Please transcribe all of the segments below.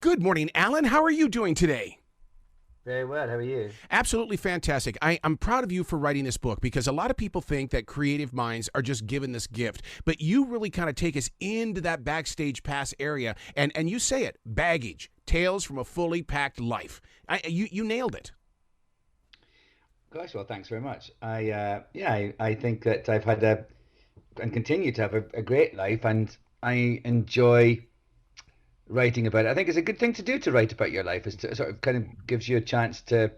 Good morning, Alan. How are you doing today? Very well. How are you? Absolutely fantastic. I'm proud of you for writing this book because a lot of people think that creative minds are just given this gift, but you really kind of take us into that backstage pass area, and you say it, baggage, tales from a fully packed life. You nailed it. Gosh, well, thanks very much. I think that I've had a and continue to have a great life, and I enjoy writing about it. I think it's a good thing to do to write about your life, is to sort of kind of gives you a chance to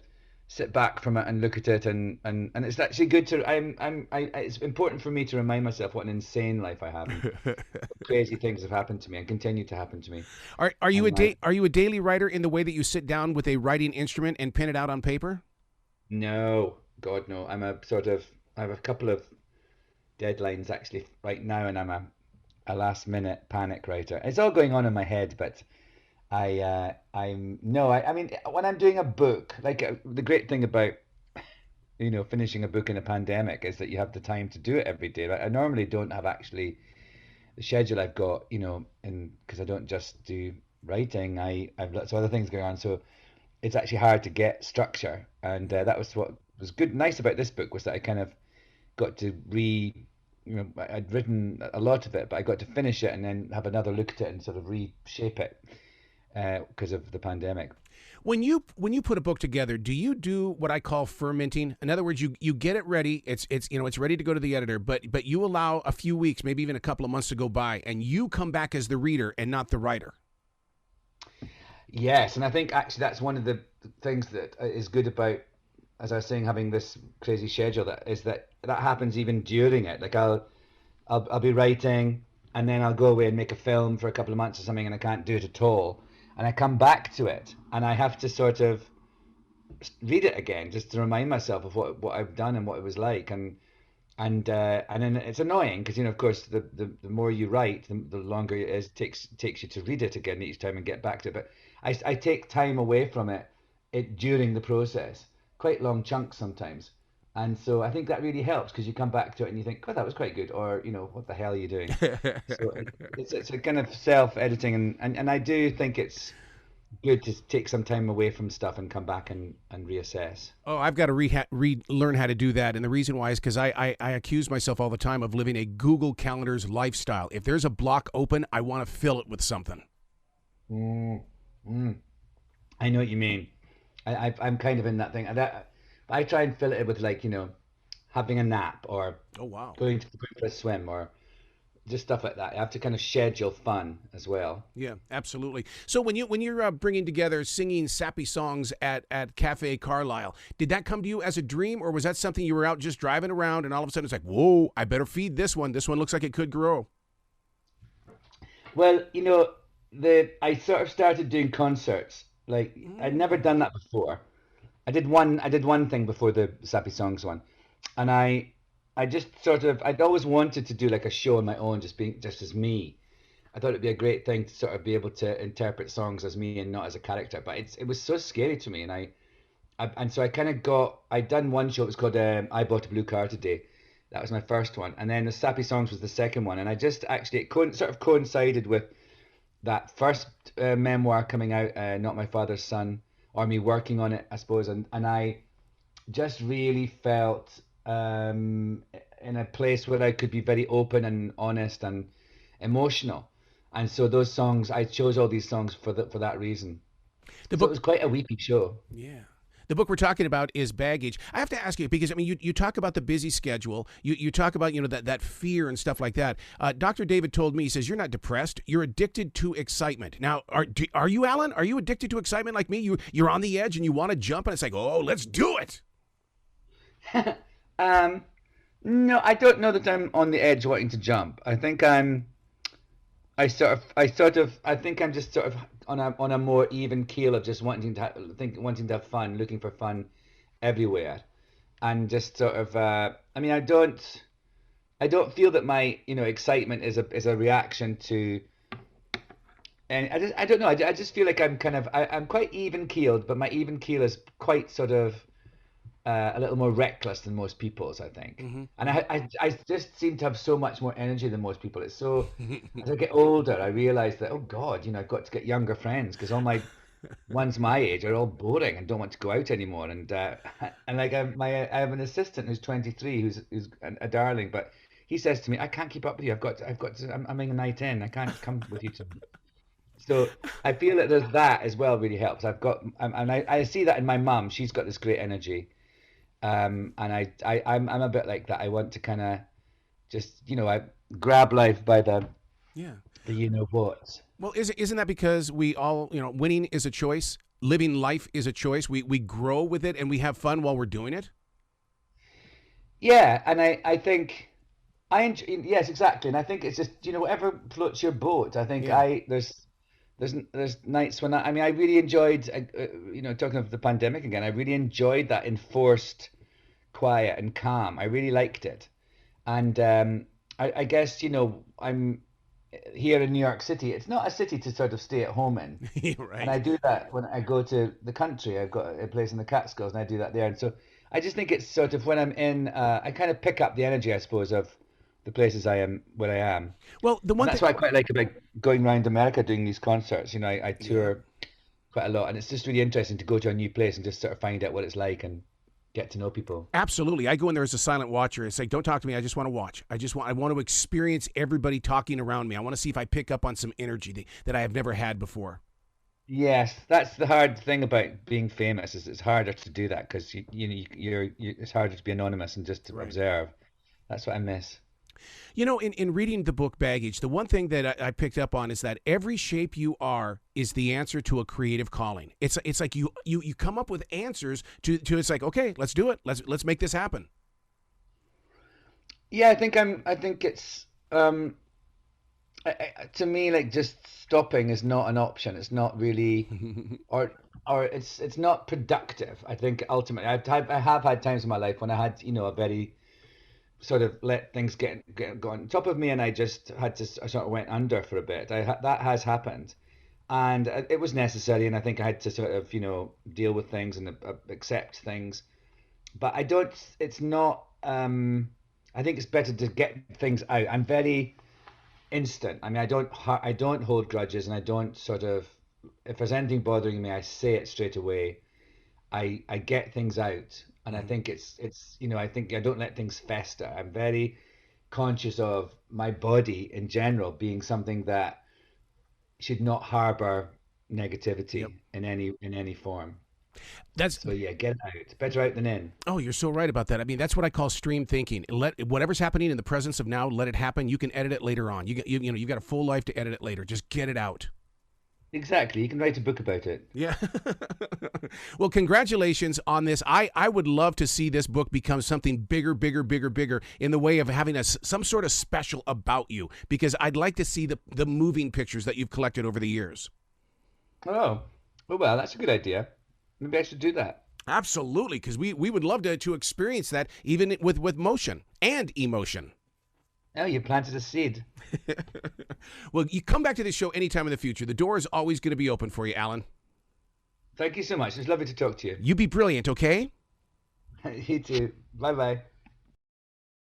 sit back from it and look at it, and it's actually good to. It's important for me to remind myself what an insane life I have, and crazy things have happened to me and continue to happen to me. Are you And my are you a daily writer in the way that you sit down with a writing instrument and pen it out on paper? No, God, no. I have a couple of deadlines actually right now, and I'm a last minute panic writer. It's all going on in my head, but I'm no, I mean, when I'm doing a book, like the great thing about, finishing a book in a pandemic is that you have the time to do it every day. Like, I normally don't have actually the schedule I've got, and because I don't just do writing, I've lots of other things going on, so it's actually hard to get structure, and that was what was good, nice about this book, was that I kind of got to I'd written a lot of it, but I got to finish it and then have another look at it and sort of reshape it because of the pandemic. When you put a book together, do you do what I call fermenting? In other words, you get it ready. It's ready to go to the editor, but you allow a few weeks, maybe even a couple of months to go by, and you come back as the reader and not the writer. Yes, and I think actually that's one of the things that is good about, as I was saying, having this crazy schedule, that is that happens even during it. Like I'll be writing, and then I'll go away and make a film for a couple of months or something, and I can't do it at all. And I come back to it, and I have to sort of read it again just to remind myself of what I've done and what it was like. And then it's annoying because, of course, the more you write, the longer it is takes you to read it again each time and get back to it. But I take time away from it during the process, quite long chunks sometimes. And so I think that really helps because you come back to it and you think, oh, that was quite good, or what the hell are you doing? So it's a kind of self-editing, and I do think it's good to take some time away from stuff and come back and reassess. Oh, I've got to learn how to do that. And the reason why is because I accuse myself all the time of living a Google Calendars lifestyle. If there's a block open, I want to fill it with something. Mm, mm. I know what you mean. I'm kind of in that thing. I try and fill it with, like, having a nap, or Oh, wow. going for a swim, or just stuff like that. I have to kind of schedule fun as well. Yeah, absolutely. So when you're bringing together singing sappy songs at Cafe Carlisle, did that come to you as a dream, or was that something you were out just driving around and all of a sudden it's like, whoa, I better feed this one. This one looks like it could grow. Well, the I sort of started doing concerts. Like, I'd never done that before. I did one thing before the Sappy Songs one, and I just sort of I'd always wanted to do like a show on my own, just as me. I thought it'd be a great thing to sort of be able to interpret songs as me and not as a character. But it was so scary to me, and so I kind of I'd done one show. It was called "I Bought a Blue Car Today." That was my first one, and then the Sappy Songs was the second one. And I just actually sort of coincided with that first memoir coming out, "Not My Father's Son," or me working on it, I suppose, and I just really felt in a place where I could be very open and honest and emotional. And so those songs, I chose all these songs for that reason. The So it book was quite a weepy show. Yeah. The book we're talking about is Baggage. I have to ask you because I mean you talk about the busy schedule. You talk about that fear and stuff like that. Dr. David told me, he says you're not depressed. You're addicted to excitement. Now, are you, Alan? Are you addicted to excitement like me? You're on the edge and you want to jump and it's like, oh, let's do it. Um, no, I don't know that I'm on the edge wanting to jump. I think I'm just sort of on a more even keel of just wanting to have fun, looking for fun everywhere, and just sort of. I mean, I don't feel that my excitement is a reaction to. And I don't know. I just feel like I'm quite even keeled, but my even keel is quite sort of a little more reckless than most people's, I think. And I just seem to have so much more energy than most people. It's so, as I get older, I realize that, oh God, I've got to get younger friends because all my ones my age are all boring and don't want to go out anymore. And and like I have an assistant who's 23, who's a darling, but he says to me, I can't keep up with you. I'm having a night in. I can't come with you to. So I feel that there's that as well really helps. And I see that in my mum. She's got this great energy. And I'm a bit like that. I want to kind of just, I grab life by Yeah. the what. Well, isn't that because we all, winning is a choice, living life is a choice. We grow with it and we have fun while we're doing it. Yeah, and I think I enjoy, yes, exactly. And I think it's just, whatever floats your boat. I think Yeah. there's nights when I really enjoyed, talking of the pandemic again, I really enjoyed that enforced quiet and calm. I really liked it. And I guess, I'm here in New York City. It's not a city to sort of stay at home in. And Right. I do that when I go to the country. I've got a place in the Catskills and I do that there. And so I just think it's sort of when I'm in, I kind of pick up the energy, I suppose, of the places I am, where I am. Well, the And one that's thing, what I quite like about going around America doing these concerts. I yeah. tour quite a lot and it's just really interesting to go to a new place and just sort of find out what it's like and get to know people. Absolutely. I go in there as a silent watcher. It's like, don't talk to me. I just want to watch. I want to experience everybody talking around me. I want to see if I pick up on some energy that I have never had before. Yes, that's the hard thing about being famous is it's harder to do that because it's harder to be anonymous and just to Right. observe. That's what I miss. In reading the book Baggage, the one thing that I picked up on is that every shape you are is the answer to a creative calling. It's like you come up with answers to it's like, okay, let's do it. Let's make this happen. Yeah, I think it's to me like just stopping is not an option. It's not really or it's not productive. I think ultimately I have had times in my life when I had a very sort of let things get on top of me and I sort of went under for a bit. That has happened and it was necessary and I think I had to sort of deal with things and accept things, but I don't it's not I think it's better to get things out. I'm very instant. I mean, I don't hold grudges and I don't sort of, if there's anything bothering me I say it straight away. I get things out and I Mhm. think it's I think I don't let things fester. I'm very conscious of my body in general being something that should not harbor Yep. negativity in any form. That's So yeah, get it out. Better out than in. Oh, you're so right about that. I mean, that's what I call stream thinking. Let whatever's happening in the presence of now, let it happen. You can edit it later on. You've got a full life to edit it later. Just get it out. Exactly. You can write a book about it. Yeah. Well, congratulations on this. I would love to see this book become something bigger, bigger, bigger, bigger in the way of having some sort of special about you because I'd like to see the moving pictures that you've collected over the years. Oh, well, that's a good idea. Maybe I should do that. Absolutely, because we would love to experience that even with motion and emotion. Oh, you planted a seed. Well, you come back to this show anytime in the future. The door is always going to be open for you, Alan. Thank you so much. It's lovely to talk to you. You be brilliant, okay? You too. Bye bye.